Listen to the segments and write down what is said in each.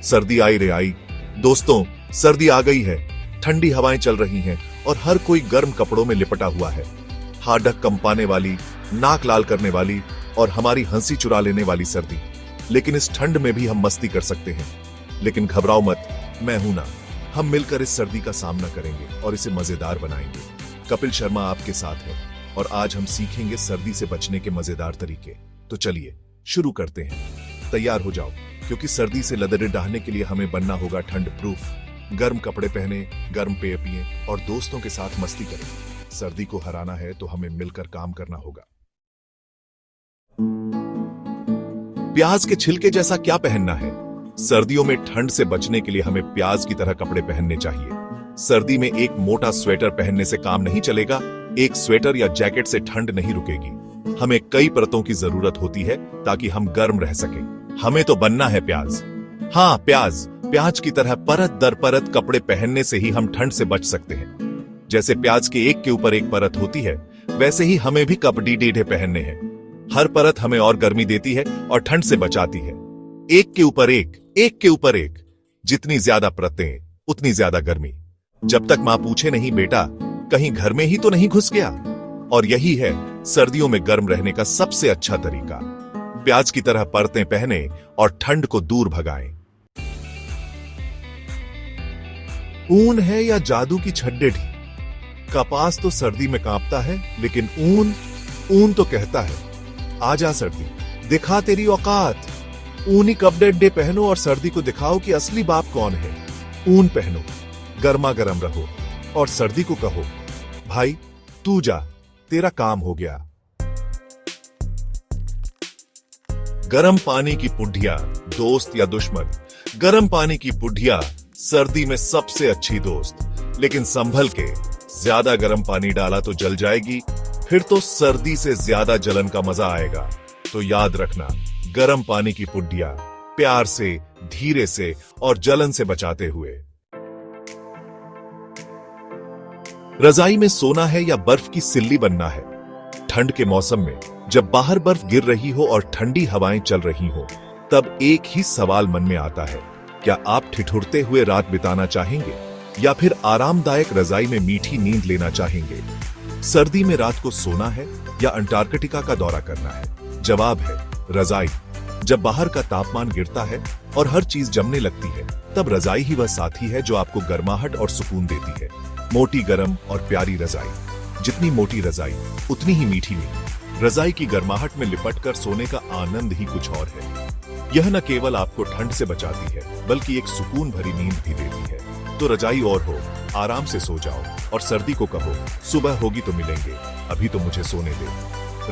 सर्दी आई रे आई। दोस्तों, सर्दी आ गई है। ठंडी हवाएं चल रही हैं और हर कोई गर्म कपड़ों में लिपटा हुआ है। हाडक कंपाने वाली, नाक लाल करने वाली और हमारी हंसी चुरा लेने वाली सर्दी। लेकिन इस ठंड में भी हम मस्ती कर सकते हैं। लेकिन घबराओ मत, मैं हूं ना। हम मिलकर इस सर्दी का सामना करेंगे और इसे मजेदार बनाएंगे। कपिल शर्मा आपके साथ है और आज हम सीखेंगे सर्दी से बचने के मजेदार तरीके। तो चलिए शुरू करते हैं। तैयार हो जाओ, क्योंकि सर्दी से लदड़े डाहने के लिए हमें बनना होगा ठंड प्रूफ। गर्म कपड़े पहने, गर्म पेय पिए और दोस्तों के साथ मस्ती करें। सर्दी को हराना है तो हमें मिलकर काम करना होगा। प्याज के छिलके जैसा क्या पहनना है? सर्दियों में ठंड से बचने के लिए हमें प्याज की तरह कपड़े पहनने चाहिए। सर्दी में एक मोटा स्वेटर पहनने से काम नहीं चलेगा। एक स्वेटर या जैकेट से ठंड नहीं रुकेगी। हमें कई परतों की जरूरत होती है ताकि हम गर्म रह सकें। हमें तो बनना है प्याज। हाँ, प्याज की तरह परत दर परत कपड़े पहनने से ही हम ठंड से बच सकते हैं। जैसे प्याज के एक के ऊपर एक परत होती है, वैसे ही हमें भी कपड़े टेढ़े पहनने हैं। हर परत हमें और गर्मी देती है और ठंड से बचाती है। एक के ऊपर एक। जितनी ज्यादा परतें, उतनी ज्यादा गर्मी। जब तक मां पूछे नहीं, बेटा कहीं घर में ही तो नहीं घुस गया। और यही है सर्दियों में गर्म रहने का सबसे अच्छा तरीका। प्याज की तरह परतें पहने और ठंड को दूर भगाएं। ऊन है या जादू की छड्डे ढी? कपास तो सर्दी में कांपता है, लेकिन ऊन तो कहता है, आजा सर्दी, दिखा तेरी औकात। ऊनी कपड़े पहनो और सर्दी को दिखाओ कि असली बाप कौन है। ऊन पहनो, गर्मा गर्म रहो और सर्दी को कहो, भाई तू जा, तेरा काम हो गया। गर्म पानी की पुड्डिया, दोस्त या दुश्मन? गर्म पानी की पुड्डिया सर्दी में सबसे अच्छी दोस्त। लेकिन संभल के, ज्यादा गर्म पानी डाला तो जल जाएगी। फिर तो सर्दी से ज्यादा जलन का मजा आएगा। तो याद रखना, गर्म पानी की पुड्डिया प्यार से, धीरे से और जलन से बचाते हुए। रजाई में सोना है या बर्फ की सिल्ली बनना है? ठंड के मौसम में जब बाहर बर्फ गिर रही हो और ठंडी हवाएं चल रही हो, तब एक ही सवाल मन में आता है, क्या आप ठिठुरते हुए रात बिताना चाहेंगे या फिर आरामदायक रजाई में मीठी नींद लेना चाहेंगे? सर्दी में रात को सोना है या अंटार्कटिका का दौरा करना है? जवाब है रजाई। जब बाहर का तापमान गिरता है और हर चीज जमने लगती है, तब रजाई ही वह साथी है जो आपको गर्माहट और सुकून देती है। मोटी, गर्म और प्यारी रजाई। जितनी मोटी रजाई, उतनी ही मीठी नींद। रजाई की गर्माहट में लिपटकर सोने का आनंद ही कुछ और है। यह न केवल आपको ठंड से बचाती है, बल्कि एक सुकून भरी नींद भी देती है। तो रजाई और हो, आराम से सो जाओ और सर्दी को कहो, सुबह होगी तो मिलेंगे, अभी तो मुझे सोने दे।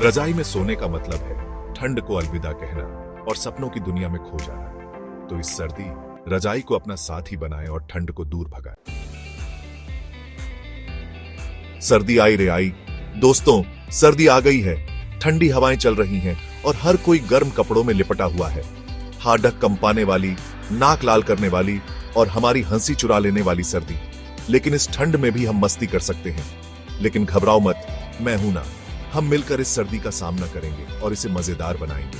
रजाई में सोने का मतलब है ठंड को अलविदा कहना और सपनों की दुनिया में खो जाना। तो इस सर्दी रजाई को अपना साथी बनाएं और ठंड को दूर भगाएं। सर्दी आई रे आई। दोस्तों, सर्दी आ गई है। ठंडी हवाएं चल रही हैं और हर कोई गर्म कपड़ों में लिपटा हुआ है। हाडक कंपाने वाली, नाक लाल करने वाली और हमारी हंसी चुरा लेने वाली सर्दी। लेकिन इस ठंड में भी हम मस्ती कर सकते हैं। लेकिन घबराओ मत, मैं हूं ना। हम मिलकर इस सर्दी का सामना करेंगे और इसे मजेदार बनाएंगे।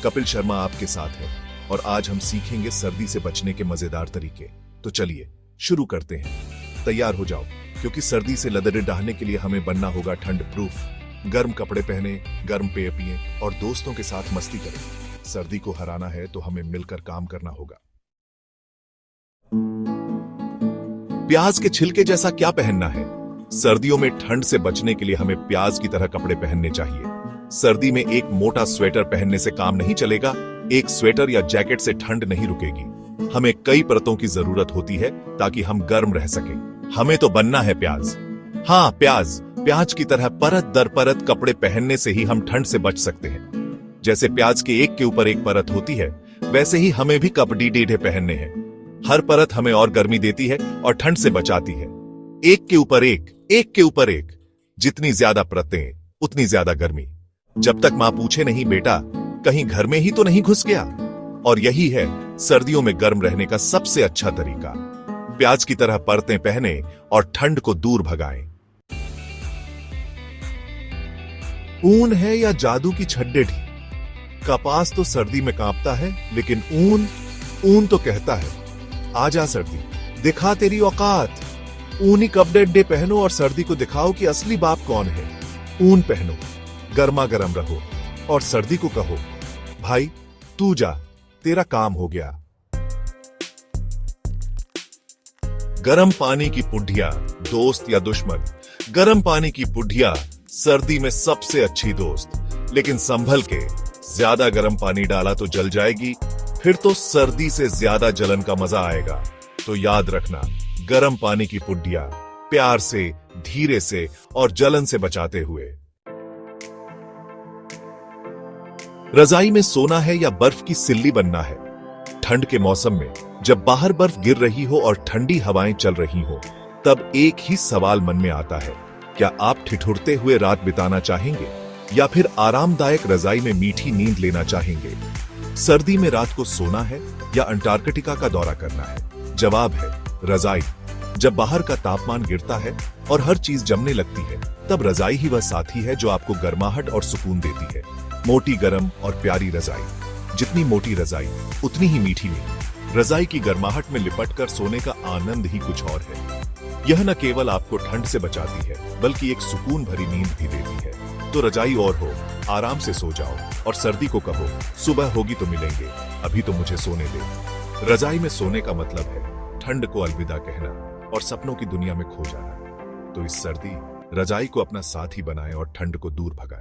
कपिल शर्मा आपके साथ है और आज हम सीखेंगे सर्दी से बचने के मजेदार तरीके। तो चलिए शुरू करते हैं। तैयार हो जाओ, क्योंकि सर्दी से लदड़े डाहने के लिए हमें बनना होगा ठंड प्रूफ। गर्म कपड़े पहने, गर्म पेय पिए और दोस्तों के साथ मस्ती करें। सर्दी को हराना है तो हमें मिलकर काम करना होगा। प्याज के छिलके जैसा क्या पहनना है? सर्दियों में ठंड से बचने के लिए हमें प्याज की तरह कपड़े पहनने चाहिए। सर्दी में एक मोटा स्वेटर पहनने से काम नहीं चलेगा। एक स्वेटर या जैकेट से ठंड नहीं रुकेगी। हमें कई परतों की जरूरत होती है ताकि हम गर्म रह सकें। हमें तो बनना है प्याज। हाँ, प्याज की तरह परत दर परत कपड़े पहनने से ही हम ठंड से बच सकते हैं। जैसे प्याज के एक के ऊपर एक परत होती है, वैसे ही हमें भी कपड़े टेढ़े पहनने हैं। हर परत हमें और गर्मी देती है और ठंड से बचाती है। एक के ऊपर एक। जितनी ज्यादा परतें, उतनी ज्यादा गर्मी। जब तक मां पूछे नहीं, बेटा कहीं घर में ही तो नहीं घुस गया। और यही है सर्दियों में गर्म रहने का सबसे अच्छा तरीका। प्याज की तरह परतें पहने और ठंड को दूर भगाएं। ऊन है या जादू की छड्डे ढी? कपास तो सर्दी में कांपता है, लेकिन ऊन तो कहता है, आजा सर्दी, दिखा तेरी औकात। ऊनी कपड़े पहनो और सर्दी को दिखाओ कि असली बाप कौन है। ऊन पहनो, गर्मा गर्म रहो और सर्दी को कहो, भाई तू जा, तेरा काम हो गया। गर्म पानी की पुड्डिया, दोस्त या दुश्मन। गर्म पानी की पुड्डिया सर्दी में सबसे अच्छी दोस्त, लेकिन संभल के, ज्यादा गर्म पानी डाला तो जल जाएगी, फिर तो सर्दी से ज्यादा जलन का मजा आएगा। तो याद रखना, गर्म पानी की पुड्डिया प्यार से, धीरे से और जलन से बचाते हुए। रजाई में सोना है या बर्फ की सिल्ली बनना है? ठंड के मौसम में जब बाहर बर्फ गिर रही हो और ठंडी हवाएं चल रही हो, तब एक ही सवाल मन में आता है, क्या आप ठिठुरते हुए रात बिताना चाहेंगे या फिर आरामदायक रजाई में मीठी नींद लेना चाहेंगे? सर्दी में रात को सोना है या अंटार्कटिका का दौरा करना है? जवाब है रजाई। जब बाहर का तापमान गिरता है और हर चीज जमने लगती है, तब रजाई ही वह साथी है जो आपको गर्माहट और सुकून देती है। मोटी, गर्म और प्यारी रजाई। जितनी मोटी रजाई उतनी ही मीठी नींद। रजाई की गर्माहट में लिपटकर सोने का आनंद ही कुछ और है। यह न केवल आपको ठंड से बचाती है, बल्कि एक सुकून भरी नींद भी देती है। तो रजाई और हो, आराम से सो जाओ और सर्दी को कहो, सुबह होगी तो मिलेंगे, अभी तो मुझे सोने दे। रजाई में सोने का मतलब है ठंड को अलविदा कहना और सपनों की दुनिया में खो जाना। तो इस सर्दी रजाई को अपना साथी बनाएं और ठंड को दूर भगाएं।